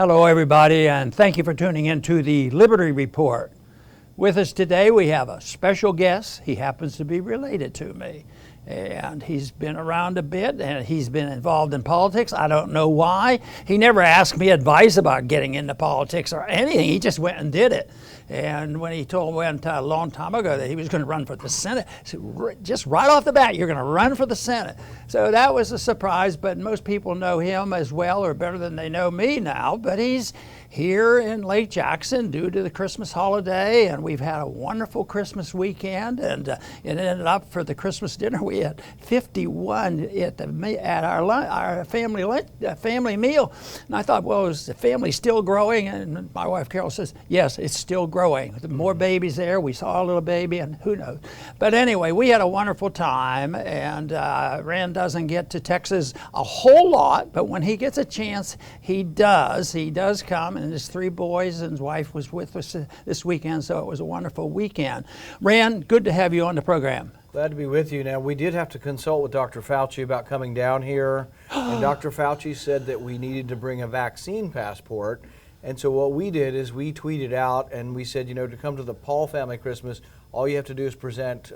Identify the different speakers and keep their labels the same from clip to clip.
Speaker 1: Hello, everybody, and thank you for tuning in to the Liberty Report. With us today, we have a special guest. He happens to be related to me, and he's been around a bit, and he's been involved in politics. I don't know why. He never asked me advice about getting into politics or anything. He just went and did it. And when he told me a long time ago that he was going to run for the Senate, I said, just right off the bat, you're going to run for the Senate. So that was a surprise, but most people know him as well or better than they know me now. But he's here in Lake Jackson due to the Christmas holiday, and we've had a wonderful Christmas weekend, and it ended up for the Christmas dinner. We had 51 at our family meal, and I thought, well, is the family still growing? And my wife Carol says, yes, it's still growing. More babies there. We saw a little baby, and who knows. But anyway, we had a wonderful time, and Rand doesn't get to Texas a whole lot, but when he gets a chance, he does. He does come, and his 3 boys and his wife was with us this weekend, so it was a wonderful weekend. Rand, good to have you on the program.
Speaker 2: Glad to be with you. Now, we did have to consult with Dr. Fauci about coming down here, and Dr. Fauci said that we needed to bring a vaccine passport. And so what we did is we tweeted out and we said, to come to the Paul family Christmas, all you have to do is present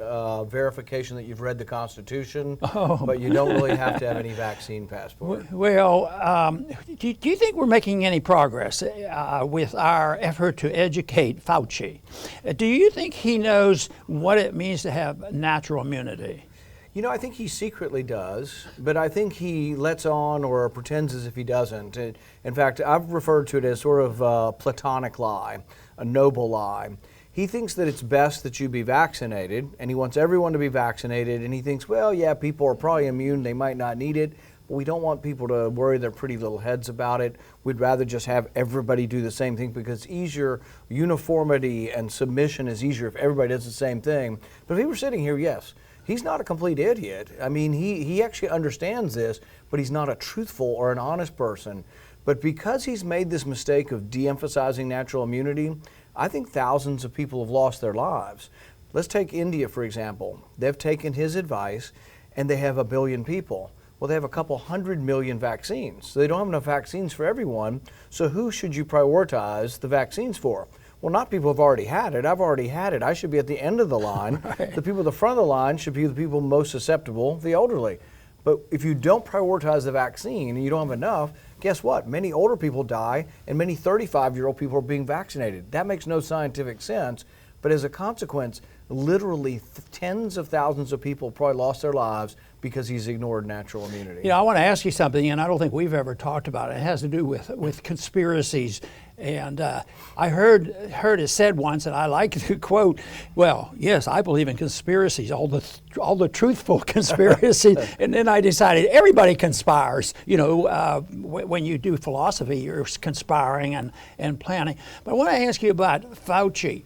Speaker 2: verification that you've read the Constitution, but you don't really have to have any vaccine passport.
Speaker 1: Well, do you think we're making any progress with our effort to educate Fauci? Do you think he knows what it means to have natural immunity?
Speaker 2: I think he secretly does, but I think he lets on or pretends as if he doesn't. In fact, I've referred to it as sort of a platonic lie, a noble lie. He thinks that it's best that you be vaccinated, and he wants everyone to be vaccinated, and he thinks, well, yeah, people are probably immune, they might not need it, but we don't want people to worry their pretty little heads about it. We'd rather just have everybody do the same thing because it's easier. Uniformity and submission is easier if everybody does the same thing. But if he were sitting here, yes. He's not a complete idiot. I mean, he actually understands this, but he's not a truthful or an honest person. But because he's made this mistake of de-emphasizing natural immunity, I think thousands of people have lost their lives. Let's take India, for example. They've taken his advice, and they have 1 billion people. Well, they have a couple 100 million vaccines. So they don't have enough vaccines for everyone. So who should you prioritize the vaccines for? Well, not people who've already had it. I've already had it. I should be at the end of the line. Right. The people at the front of the line should be the people most susceptible, the elderly. But if you don't prioritize the vaccine and you don't have enough, guess what? Many older people die and many 35-year-old people are being vaccinated. That makes no scientific sense. But as a consequence, literally tens of thousands of people probably lost their lives because he's ignored natural immunity.
Speaker 1: I want to ask you something, and I don't think we've ever talked about it. It has to do with conspiracies. And I heard it said once, and I like to quote, well, yes, I believe in conspiracies, all the truthful conspiracies. And then I decided everybody conspires. When you do philosophy, you're conspiring and planning. But I want to ask you about Fauci.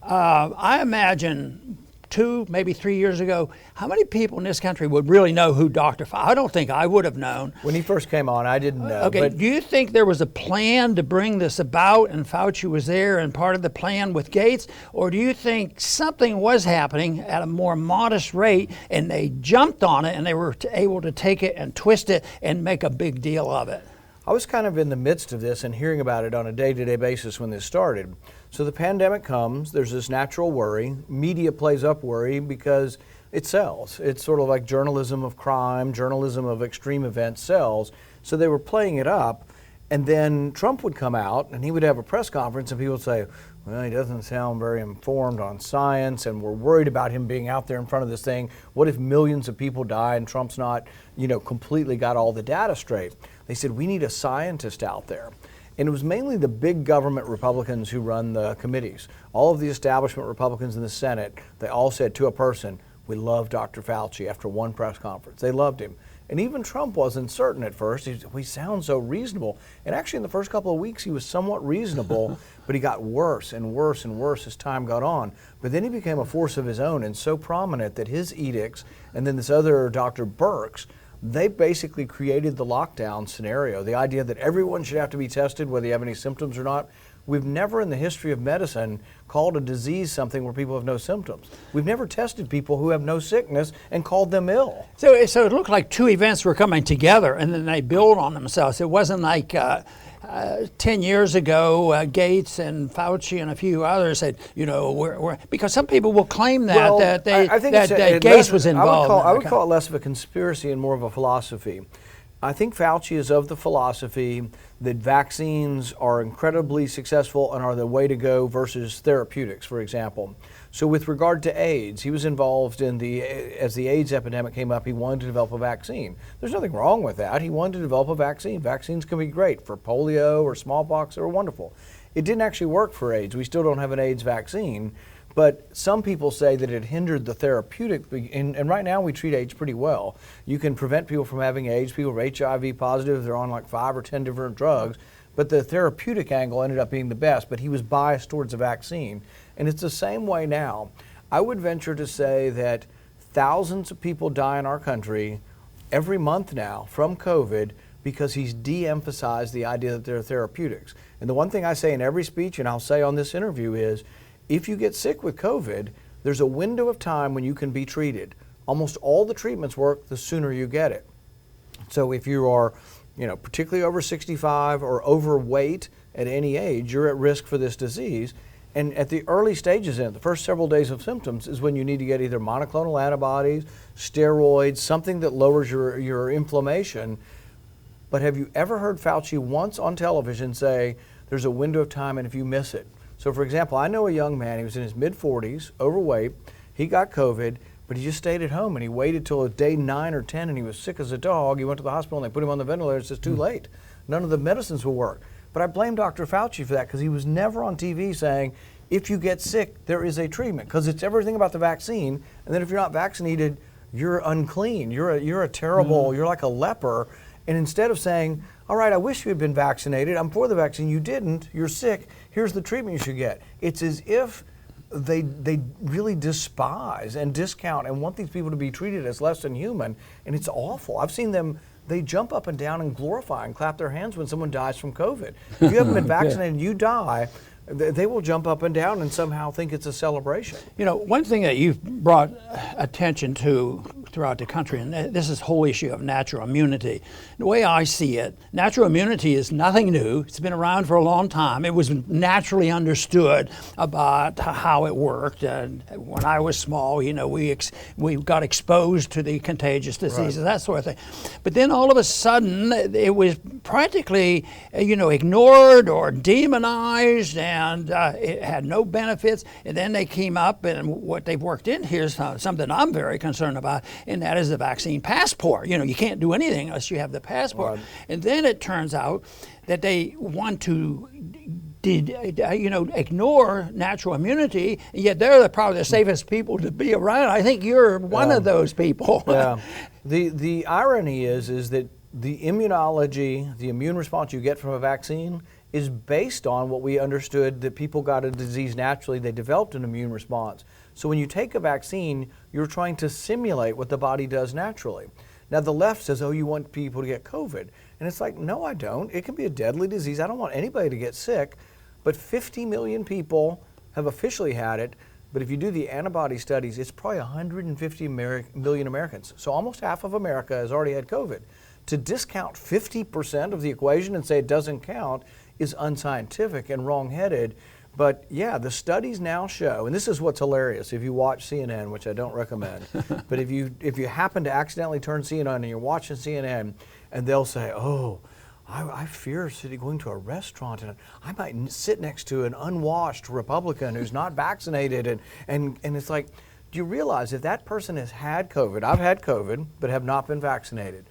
Speaker 1: I imagine 2, maybe 3 years ago, how many people in this country would really know who Dr. Fauci? I don't think I would have known.
Speaker 2: When he first came on, I didn't know.
Speaker 1: Okay, do you think there was a plan to bring this about and Fauci was there and part of the plan with Gates? Or do you think something was happening at a more modest rate and they jumped on it and they were able to take it and twist it and make a big deal of it?
Speaker 2: I was kind of in the midst of this and hearing about it on a day-to-day basis when this started. So the pandemic comes, there's this natural worry. Media plays up worry because it sells. It's sort of like journalism of crime, journalism of extreme events sells. So they were playing it up, and then Trump would come out and he would have a press conference and people would say, well, he doesn't sound very informed on science and we're worried about him being out there in front of this thing. What if millions of people die and Trump's not, completely got all the data straight? They said, we need a scientist out there. And it was mainly the big government Republicans who run the committees. All of the establishment Republicans in the Senate, they all said to a person, we love Dr. Fauci after one press conference. They loved him. And even Trump wasn't certain at first. He sounds so reasonable. And actually in the first couple of weeks, he was somewhat reasonable, but he got worse and worse and worse as time got on. But then he became a force of his own and so prominent that his edicts, and then this other Dr. Birx, they basically created the lockdown scenario, the idea that everyone should have to be tested whether you have any symptoms or not. We've never in the history of medicine called a disease something where people have no symptoms. We've never tested people who have no sickness and called them ill.
Speaker 1: So it looked like two events were coming together, and then they build on themselves. It wasn't like 10 years ago, Gates and Fauci and a few others said, you know, we're because some people will claim that
Speaker 2: Well,
Speaker 1: that
Speaker 2: I think
Speaker 1: that Gates was involved.
Speaker 2: I would call it less of a conspiracy and more of a philosophy. I think Fauci is of the philosophy that vaccines are incredibly successful and are the way to go versus therapeutics, for example. So with regard to AIDS, he was involved in as the AIDS epidemic came up, he wanted to develop a vaccine. There's nothing wrong with that. He wanted to develop a vaccine. Vaccines can be great for polio or smallpox. They're wonderful. It didn't actually work for AIDS. We still don't have an AIDS vaccine. But some people say that it hindered the therapeutic, and right now we treat AIDS pretty well. You can prevent people from having AIDS. People are HIV positive, they're on like 5 or 10 different drugs. But the therapeutic angle ended up being the best, but he was biased towards a vaccine. And it's the same way now. I would venture to say that thousands of people die in our country every month now from COVID because he's de-emphasized the idea that they're therapeutics. And the one thing I say in every speech, and I'll say on this interview, is if you get sick with COVID, there's a window of time when you can be treated. Almost all the treatments work the sooner you get it. So if you are, particularly over 65 or overweight at any age, you're at risk for this disease. And at the early stages in it, the first several days of symptoms is when you need to get either monoclonal antibodies, steroids, something that lowers your inflammation. But have you ever heard Fauci once on television say there's a window of time and if you miss it? So for example, I know a young man, he was in his mid-40s, overweight, he got COVID, but he just stayed at home and he waited till day 9 or 10 and he was sick as a dog. He went to the hospital and they put him on the ventilator. It's just too late. None of the medicines will work. But I blame Dr. Fauci for that because he was never on TV saying, if you get sick, there is a treatment, because it's everything about the vaccine. And then if you're not vaccinated, you're unclean. You're a terrible, you're like a leper. And instead of saying, all right, I wish you had been vaccinated, I'm for the vaccine, you didn't, you're sick, here's the treatment you should get. It's as if they really despise and discount and want these people to be treated as less than human, and it's awful. I've seen them, they jump up and down and glorify and clap their hands when someone dies from COVID. If you haven't been vaccinated and you die, they will jump up and down and somehow think it's a celebration.
Speaker 1: You know, one thing that you've brought attention to throughout the country, and this is the whole issue of natural immunity. The way I see it, natural immunity is nothing new. It's been around for a long time. It was naturally understood about how it worked. When I was small, we got exposed to the contagious diseases, that sort of thing. But then all of a sudden, it was practically, ignored or demonized, and it had no benefits. And then they came up, and what they've worked in here is something I'm very concerned about, and that is the vaccine passport. You can't do anything unless you have the passport. Right. And then it turns out that they want to ignore natural immunity, and yet they're probably the safest people to be around. I think you're one of those people.
Speaker 2: Yeah. The irony is that the immunology, the immune response you get from a vaccine is based on what we understood, that people got a disease naturally, they developed an immune response. So when you take a vaccine, you're trying to simulate what the body does naturally. Now the left says, oh, you want people to get COVID. And it's like, no, I don't. It can be a deadly disease. I don't want anybody to get sick. But 50 million people have officially had it. But if you do the antibody studies, it's probably 150 million Americans. So almost half of America has already had COVID. To discount 50% of the equation and say it doesn't count is unscientific and wrong-headed. But yeah, the studies now show, and this is what's hilarious, if you watch CNN, which I don't recommend, but if you happen to accidentally turn CNN and you're watching CNN, and they'll say, oh, I fear going to a restaurant and I might sit next to an unwashed Republican who's not vaccinated, and it's like, do you realize if that person has had COVID, I've had COVID, but have not been vaccinated.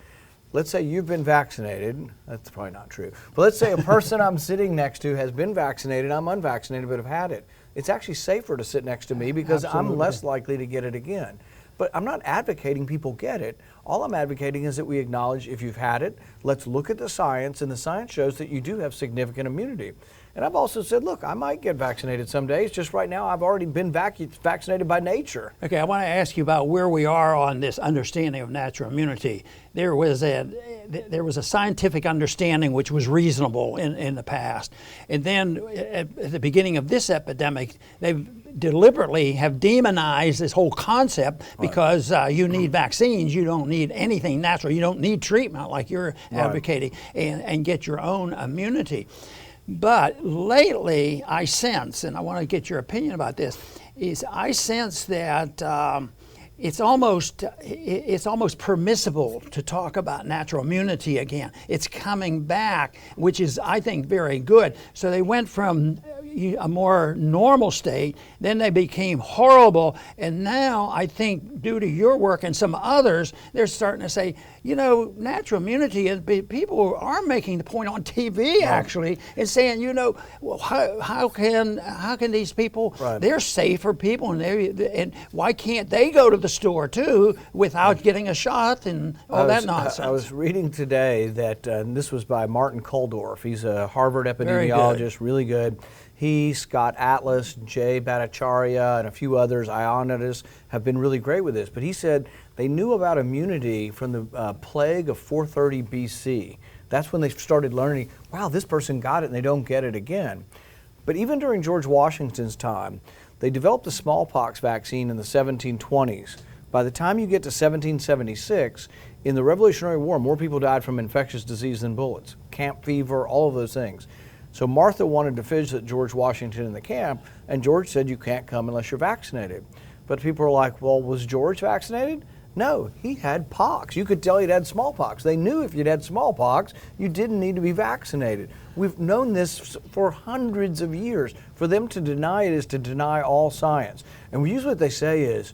Speaker 2: Let's say you've been vaccinated. That's probably not true. But let's say a person I'm sitting next to has been vaccinated, I'm unvaccinated, but have had it. It's actually safer to sit next to me because I'm less likely to get it again. But I'm not advocating people get it. All I'm advocating is that we acknowledge if you've had it, let's look at the science, and the science shows that you do have significant immunity. And I've also said, look, I might get vaccinated some days. Just right now, I've already been vaccinated by nature.
Speaker 1: Okay, I want to ask you about where we are on this understanding of natural immunity. There was a scientific understanding which was reasonable in the past. And then at the beginning of this epidemic, they deliberately have demonized this whole concept because you need vaccines. You don't need anything natural. You don't need treatment like you're advocating and get your own immunity. But lately, I sense, and I want to get your opinion about this, is I sense that it's almost permissible to talk about natural immunity again. It's coming back, which is, I think, very good. So they went from a more normal state, then they became horrible, and now I think due to your work and some others, they're starting to say, you know, natural immunity, people are making the point on TV actually, and saying, you know, well, how can these people, they're safer people, and why can't they go to the store too without getting a shot and all that nonsense?
Speaker 2: I was reading today that, and this was by Martin Kulldorff. He's a Harvard epidemiologist, really good. He, Scott Atlas, Jay Bhattacharya, and a few others, Ioannidis, have been really great with this. But he said they knew about immunity from the plague of 430 BC. That's when they started learning, wow, this person got it and they don't get it again. But even during George Washington's time, they developed the smallpox vaccine in the 1720s. By the time you get to 1776, in the Revolutionary War, more people died from infectious disease than bullets. Camp fever, all of those things. So Martha wanted to visit George Washington in the camp, and George said, you can't come unless you're vaccinated. But people are like, well, was George vaccinated? No, he had pox. You could tell he'd had smallpox. They knew if you'd had smallpox, you didn't need to be vaccinated. We've known this for hundreds of years. For them to deny it is to deny all science. And usually what they say is,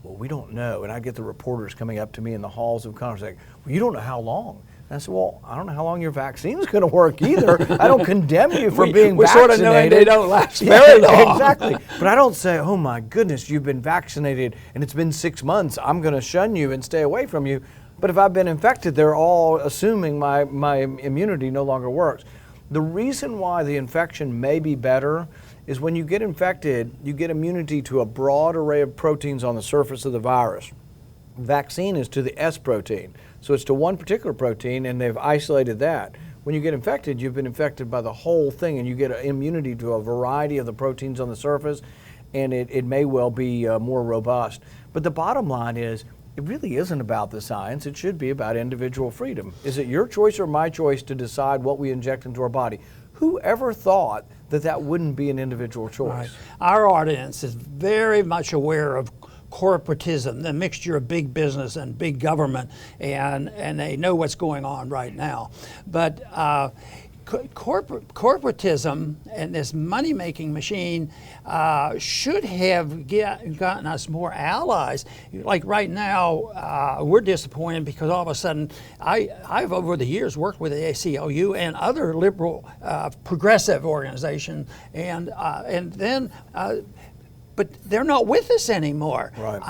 Speaker 2: well, we don't know. And I get the reporters coming up to me in the halls of Congress saying, well, you don't know how long. And I said, well, I don't know how long your vaccine is going to work either. I don't condemn you for being vaccinated.
Speaker 1: We're sort of knowing they don't last very long.
Speaker 2: Exactly. But I don't say, oh my goodness, you've been vaccinated and it's been 6 months. I'm going to shun you and stay away from you. But if I've been infected, they're all assuming my immunity no longer works. The reason why the infection may be better is when you get infected, you get immunity to a broad array of proteins on the surface of the virus. Vaccine is to the S protein. So it's to one particular protein, and they've isolated that. When you get infected, you've been infected by the whole thing, and you get immunity to a variety of the proteins on the surface, and it may well be more robust. But the bottom line is, it really isn't about the science. It should be about individual freedom. Is it your choice or my choice to decide what we inject into our body? Whoever thought that that wouldn't be an individual choice?
Speaker 1: Right. Our audience is very much aware of corporatism, the mixture of big business and big government, and they know what's going on right now. But corporatism and this money-making machine should have gotten us more allies. Like right now, we're disappointed because all of a sudden, I've over the years worked with the ACLU and other liberal, progressive organizations, and then. But they're not with us anymore.
Speaker 2: Right.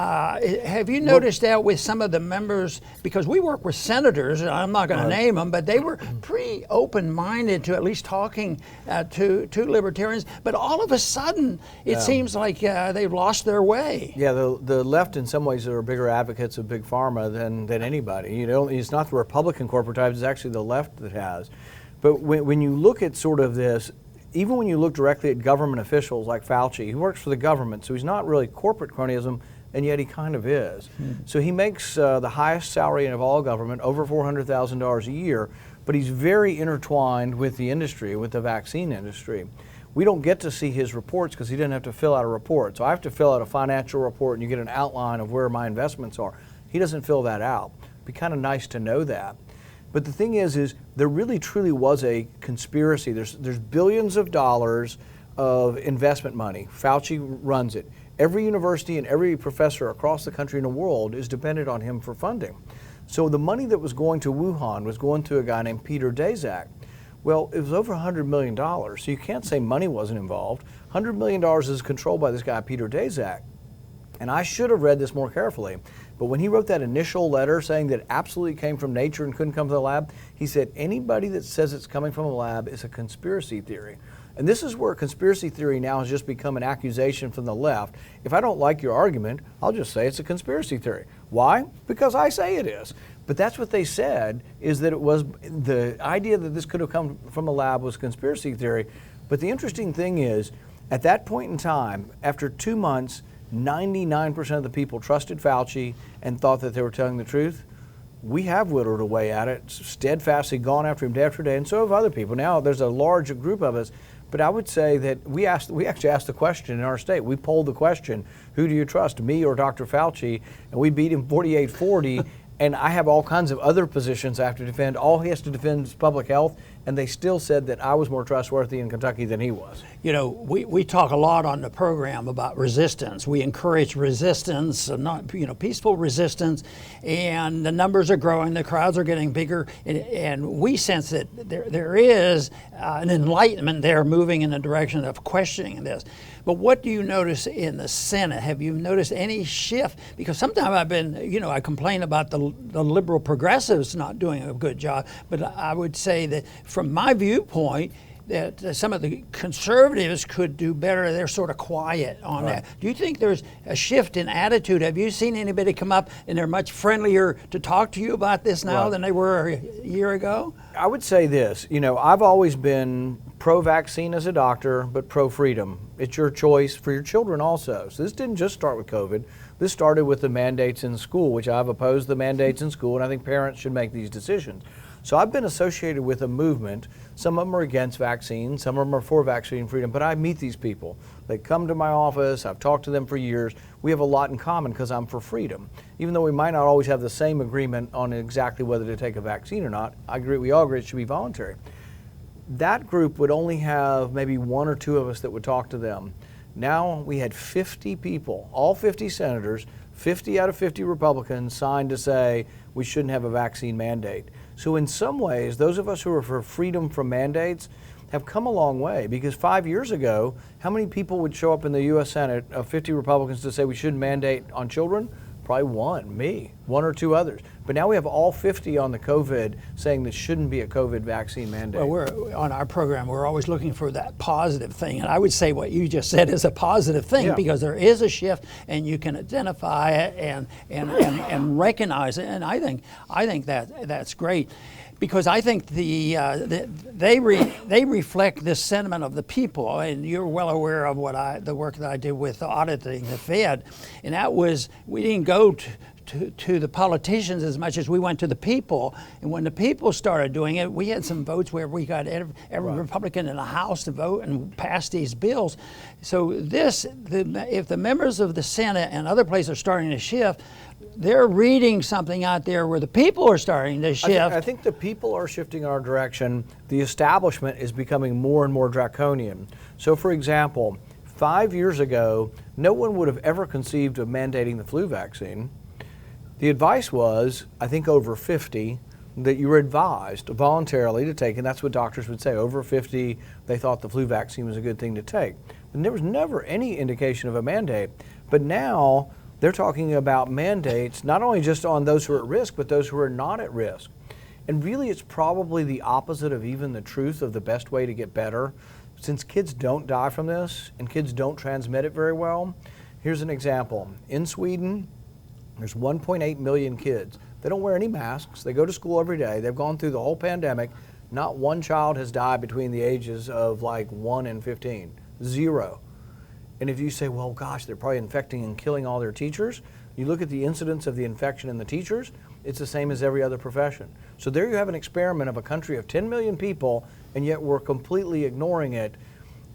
Speaker 1: Have you noticed that with some of the members? Because we work with senators, and I'm not going to name them, but they were pretty open-minded to at least talking to libertarians. But all of a sudden, it seems like they've lost their way.
Speaker 2: Yeah, the left in some ways are bigger advocates of big pharma than anybody. You know, it's not the Republican corporate types; it's actually the left that has. But when you look at sort of this. Even when you look directly at government officials like Fauci, he works for the government, so he's not really corporate cronyism, and yet he kind of is. So he makes the highest salary of all government, over $400,000 a year, but he's very intertwined with the industry, with the vaccine industry. We don't get to see his reports because he didn't have to fill out a report. So I have to fill out a financial report and you get an outline of where my investments are. He doesn't fill that out. It'd be kind of nice to know that. But the thing is there really truly was a conspiracy. There's billions of dollars of investment money. Fauci runs it. Every university and every professor across the country and the world is dependent on him for funding. So the money that was going to Wuhan was going to a guy named Peter Daszak. Well, it was over $100 million, so you can't say money wasn't involved. $100 million is controlled by this guy, Peter Daszak. And I should have read this more carefully. But when he wrote that initial letter saying that it absolutely came from nature and couldn't come from the lab, he said anybody that says it's coming from a lab is a conspiracy theory. And this is where conspiracy theory now has just become an accusation from the left. If I don't like your argument, I'll just say it's a conspiracy theory. Why? Because I say it is. But that's what they said, is that it was the idea that this could have come from a lab was conspiracy theory. But the interesting thing is, at that point in time, after 2 months, 99% of the people trusted Fauci and thought that they were telling the truth. We have whittled away at it, steadfastly gone after him day after day, and so have other people. Now there's a large group of us, but I would say that we actually asked the question in our state. We polled the question, who do you trust, me or Dr. Fauci? And we beat him 48-40. And I have all kinds of other positions I have to defend. All he has to defend is public health, and they still said that I was more trustworthy in Kentucky than he was.
Speaker 1: You know, we talk a lot on the program about resistance. We encourage resistance, not peaceful resistance, and the numbers are growing, the crowds are getting bigger, and we sense that there is an enlightenment there moving in the direction of questioning this. But what do you notice in the Senate? Have you noticed any shift? Because sometimes I've been, I complain about the liberal progressives not doing a good job, but I would say that from my viewpoint, that some of the conservatives could do better. They're sort of quiet on that. Do you think there's a shift in attitude? Have you seen anybody come up and they're much friendlier to talk to you about this now than they were a year ago?
Speaker 2: I would say this, I've always been pro-vaccine as a doctor, but pro-freedom. It's your choice for your children also. So this didn't just start with COVID. This started with the mandates in school, which I've opposed the mandates in school, and I think parents should make these decisions. So I've been associated with a movement. Some of them are against vaccines, some of them are for vaccine freedom, but I meet these people. They come to my office, I've talked to them for years. We have a lot in common because I'm for freedom. Even though we might not always have the same agreement on exactly whether to take a vaccine or not, we all agree it should be voluntary. That group would only have maybe 1 or 2 of us that would talk to them. Now we had 50 people, all 50 senators, 50 out of 50 Republicans signed to say we shouldn't have a vaccine mandate. So in some ways, those of us who are for freedom from mandates have come a long way, because 5 years ago, how many people would show up in the U.S. Senate of 50 Republicans to say we shouldn't mandate on children? Probably 1, me, 1 or 2 others. But now we have all 50 on the COVID saying there shouldn't be a COVID vaccine mandate.
Speaker 1: Well, on our program, we're always looking for that positive thing. And I would say what you just said is a positive thing, because there is a shift and you can identify it and recognize it. And I think that's great. Because I think they reflect the sentiment of the people, and you're well aware of the work that I did with auditing the Fed, and that was we didn't go to the politicians as much as we went to the people, and when the people started doing it, we had some votes where we got every Republican in the House to vote and pass these bills. So if the members of the Senate and other places are starting to shift, they're reading something out there where the people are starting to shift.
Speaker 2: I think the people are shifting our direction. The establishment is becoming more and more draconian. So, for example, 5 years ago, no one would have ever conceived of mandating the flu vaccine. The advice was, I think over 50, that you were advised voluntarily to take, and that's what doctors would say. Over 50, they thought the flu vaccine was a good thing to take. And there was never any indication of a mandate. But now, they're talking about mandates, not only just on those who are at risk, but those who are not at risk. And really, it's probably the opposite of even the truth of the best way to get better. Since kids don't die from this, and kids don't transmit it very well, here's an example. In Sweden, there's 1.8 million kids. They don't wear any masks. They go to school every day. They've gone through the whole pandemic. Not one child has died between the ages of like 1 and 15. 0. And if you say, well, gosh, they're probably infecting and killing all their teachers, you look at the incidence of the infection in the teachers, it's the same as every other profession. So there you have an experiment of a country of 10 million people, and yet we're completely ignoring it.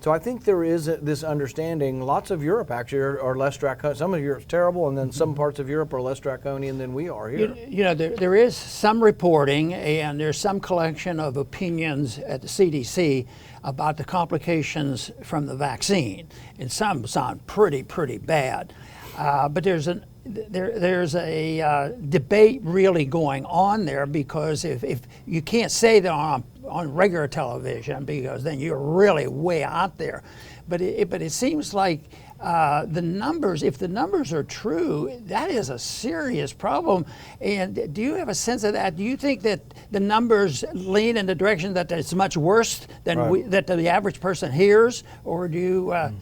Speaker 2: So I think there is this understanding. Lots of Europe actually are less draconian. Some of Europe's terrible, and then some parts of Europe are less draconian than we are here.
Speaker 1: There is some reporting, and there's some collection of opinions at the CDC about the complications from the vaccine, and some sound pretty bad. But there's a debate really going on there, because if you can't say that on regular television, because then you're really way out there. But it seems like the numbers, if the numbers are true, that is a serious problem. And do you have a sense of that? Do you think that the numbers lean in the direction that it's much worse than that the average person hears, or do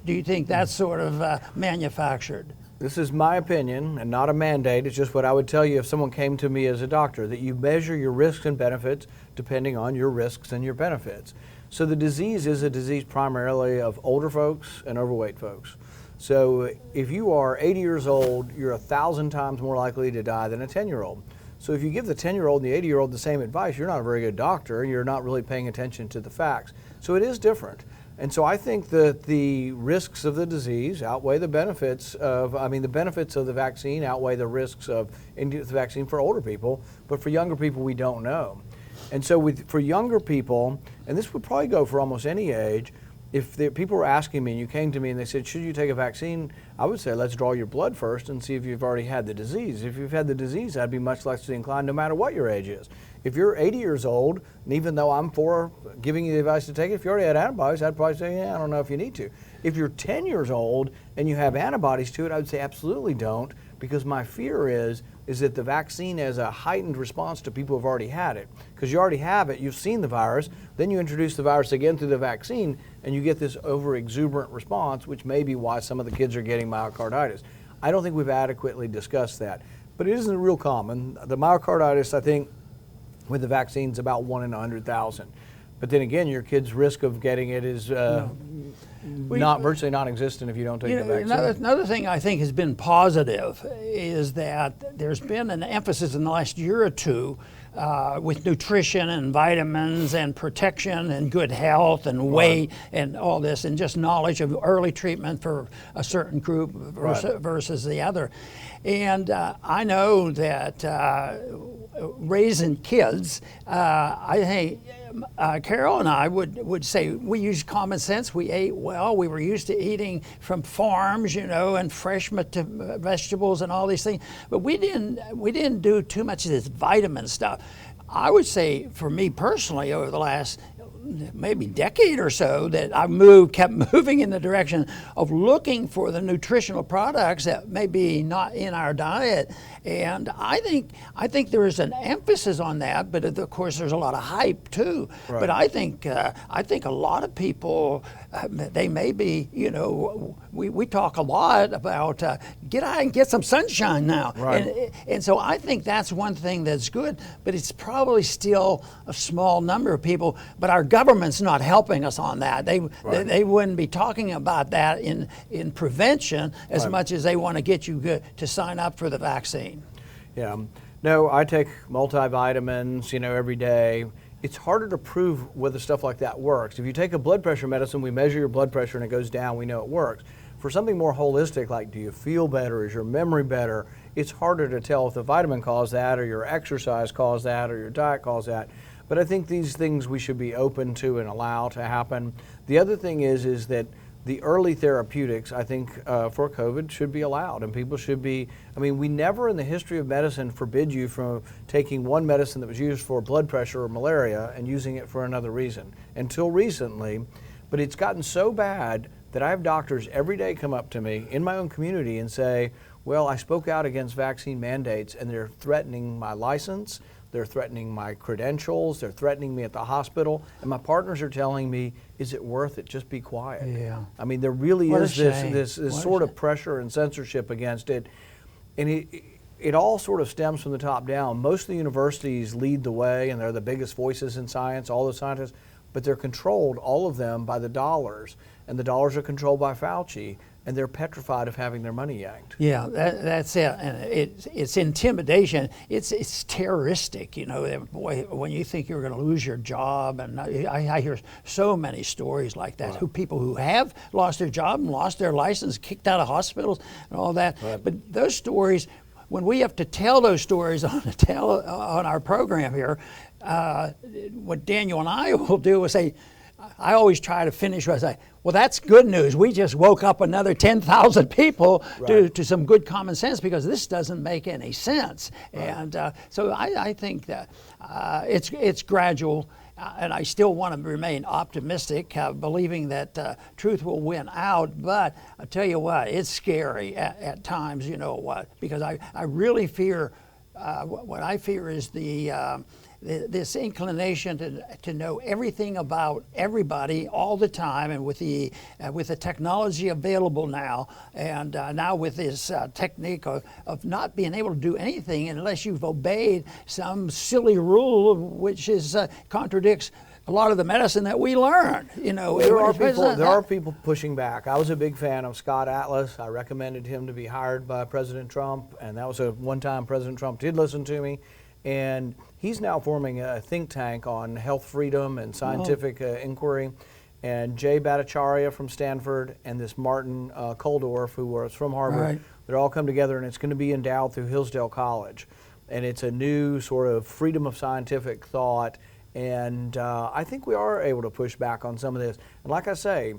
Speaker 1: you think that's sort of manufactured?
Speaker 2: This is my opinion and not a mandate. It's just what I would tell you if someone came to me as a doctor, that you measure your risks and benefits depending on your risks and your benefits. So the disease is a disease primarily of older folks and overweight folks. So if you are 80 years old, you're 1,000 times more likely to die than a 10-year-old. So if you give the 10-year-old and the 80-year-old the same advice, you're not a very good doctor. You're not really paying attention to the facts. So it is different. And so I think that the risks of the disease outweigh the benefits of, the benefits of the vaccine outweigh the risks of the vaccine for older people, but for younger people, we don't know. And so for younger people, and this would probably go for almost any age, if people were asking me and you came to me and they said, should you take a vaccine? I would say, let's draw your blood first and see if you've already had the disease. If you've had the disease, I'd be much less inclined no matter what your age is. If you're 80 years old, and even though I'm for giving you the advice to take it, if you already had antibodies, I'd probably say, yeah, I don't know if you need to. If you're 10 years old and you have antibodies to it, I would say absolutely don't, because my fear is that the vaccine has a heightened response to people who've already had it. Because you already have it, you've seen the virus, then you introduce the virus again through the vaccine, and you get this over-exuberant response, which may be why some of the kids are getting myocarditis. I don't think we've adequately discussed that. But it isn't real common. The myocarditis, I think, with the vaccine is about 1 in 100,000. But then again, your kid's risk of getting it is virtually non-existent if you don't take the vaccine.
Speaker 1: Another thing I think has been positive is that there's been an emphasis in the last year or two with nutrition and vitamins and protection and good health and weight and all this, and just knowledge of early treatment for a certain group versus the other. And I know that raising kids, I think Carol and I would say we used common sense. We ate well. We were used to eating from farms, and fresh vegetables and all these things. But we didn't do too much of this vitamin stuff. I would say, for me personally, over the last maybe decade or so, that I kept moving in the direction of looking for the nutritional products that may be not in our diet. And I think there is an emphasis on that, but of course there's a lot of hype too. Right. But I think a lot of people, they may be, we talk a lot about get out and get some sunshine now. Right. And so I think that's one thing that's good, but it's probably still a small number of people, but our government's not helping us on that. They wouldn't be talking about that in prevention as much as they want to get you to sign up for the vaccine.
Speaker 2: Yeah. No, I take multivitamins, every day. It's harder to prove whether stuff like that works. If you take a blood pressure medicine, we measure your blood pressure and it goes down, we know it works. For something more holistic, like do you feel better, is your memory better, it's harder to tell if the vitamin caused that or your exercise caused that or your diet caused that. But I think these things we should be open to and allow to happen. The other thing is that the early therapeutics, I think, for COVID should be allowed, and people should be, we never in the history of medicine forbid you from taking one medicine that was used for blood pressure or malaria and using it for another reason, until recently. But it's gotten so bad that I have doctors every day come up to me in my own community and say, well, I spoke out against vaccine mandates and they're threatening my license, they're threatening my credentials, they're threatening me at the hospital, and my partners are telling me, is it worth it? Just be quiet.
Speaker 1: Yeah.
Speaker 2: There really is this sort of pressure and censorship against it. And it all sort of stems from the top down. Most of the universities lead the way, and they're the biggest voices in science, all the scientists, but they're controlled, all of them, by the dollars. And the dollars are controlled by Fauci, and they're petrified of having their money yanked.
Speaker 1: Yeah, that's it. And it's intimidation. It's terroristic, Boy, when you think you're going to lose your job, and I hear so many stories like that.
Speaker 2: Right.
Speaker 1: People who have lost their job and lost their license, kicked out of hospitals, and all that. Right. But those stories, when we have to tell those stories on our program here, what Daniel and I will do is say, I always try to finish by saying, well, that's good news. We just woke up another 10,000 people to some good common sense, because this doesn't make any sense. Right. And so I think that it's gradual, and I still want to remain optimistic, believing that truth will win out. But I tell you what, it's scary at times, you know what, because I really fear, what I fear is this inclination to know everything about everybody all the time, and with the technology available now, and now with this technique of not being able to do anything unless you've obeyed some silly rule, which contradicts a lot of the medicine that we learn. You know,
Speaker 2: there are people pushing back. I was a big fan of Scott Atlas. I recommended him to be hired by President Trump, and that was one time President Trump did listen to me. And he's now forming a think tank on health freedom and scientific inquiry. And Jay Bhattacharya from Stanford and this Martin Kulldorff, who was from Harvard,
Speaker 1: right.
Speaker 2: They're all come together, and it's going to be endowed through Hillsdale College. And it's a new sort of freedom of scientific thought. And I think we are able to push back on some of this. And like I say,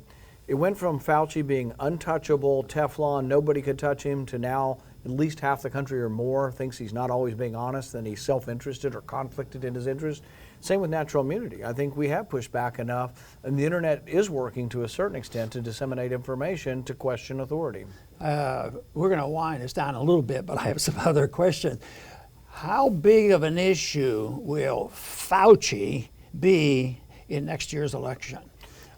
Speaker 2: it went from Fauci being untouchable, Teflon, nobody could touch him, to now at least half the country or more thinks he's not always being honest, and he's self-interested or conflicted in his interest. Same with natural immunity. I think we have pushed back enough, and the internet is working to a certain extent to disseminate information to question authority.
Speaker 1: We're going to wind this down a little bit, but I have some other questions. How big of an issue will Fauci be in next year's election?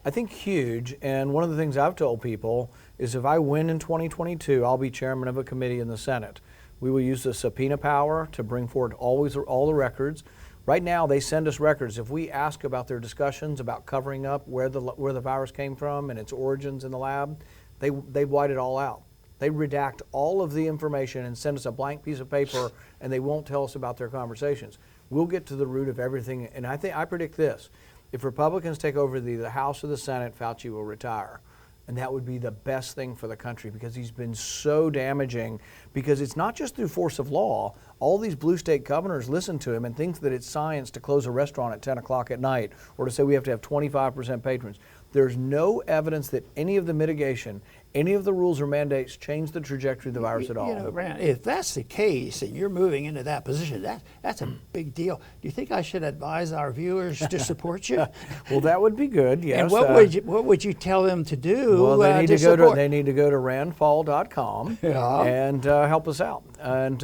Speaker 2: I think huge, and one of the things I've told people is if I win in 2022, I'll be chairman of a committee in the Senate. We will use the subpoena power to bring forward all the records. Right now, they send us records. If we ask about their discussions about covering up where the virus came from and its origins in the lab, they white it all out. They redact all of the information and send us a blank piece of paper, and they won't tell us about their conversations. We'll get to the root of everything, and I predict this. If Republicans take over the House or the Senate, Fauci will retire. And that would be the best thing for the country, because he's been so damaging, because it's not just through force of law. All these blue state governors listen to him and think that it's science to close a restaurant at 10 o'clock at night, or to say we have to have 25% patrons. There's no evidence that any of the mitigation, any of the rules or mandates change the trajectory of the virus at all.
Speaker 1: You know, Rand, if that's the case and you're moving into that position, that's a big deal. Do you think I should advise our viewers to support you?
Speaker 2: Well, that would be good, yes.
Speaker 1: And what would you tell them to do?
Speaker 2: Well, they need to go to randfall.com
Speaker 1: yeah.
Speaker 2: and help us out. And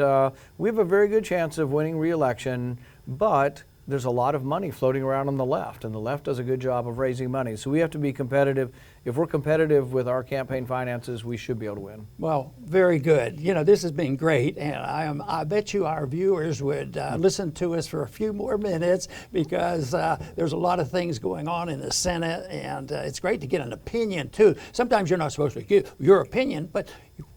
Speaker 2: we have a very good chance of winning re-election, but there's a lot of money floating around on the left, and the left does a good job of raising money. So we have to be competitive. If we're competitive with our campaign finances, we should be able to win.
Speaker 1: Well, very good. You know, this has been great, and I bet you our viewers would listen to us for a few more minutes, because there's a lot of things going on in the Senate, and it's great to get an opinion too. Sometimes you're not supposed to give your opinion, but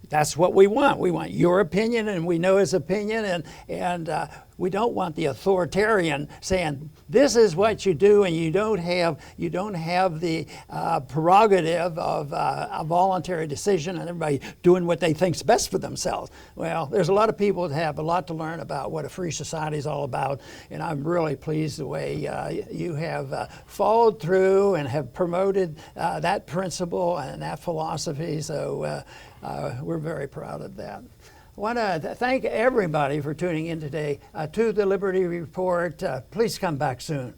Speaker 1: that's what we want. We want your opinion, and we know his opinion, and we don't want the authoritarian saying this is what you do, and you don't have the prerogative of a voluntary decision, and everybody doing what they think's best for themselves. Well, there's a lot of people that have a lot to learn about what a free society is all about, and I'm really pleased the way you have followed through and have promoted that principle and that philosophy. So we're very proud of that. I want to thank everybody for tuning in today to the Liberty Report. Please come back soon.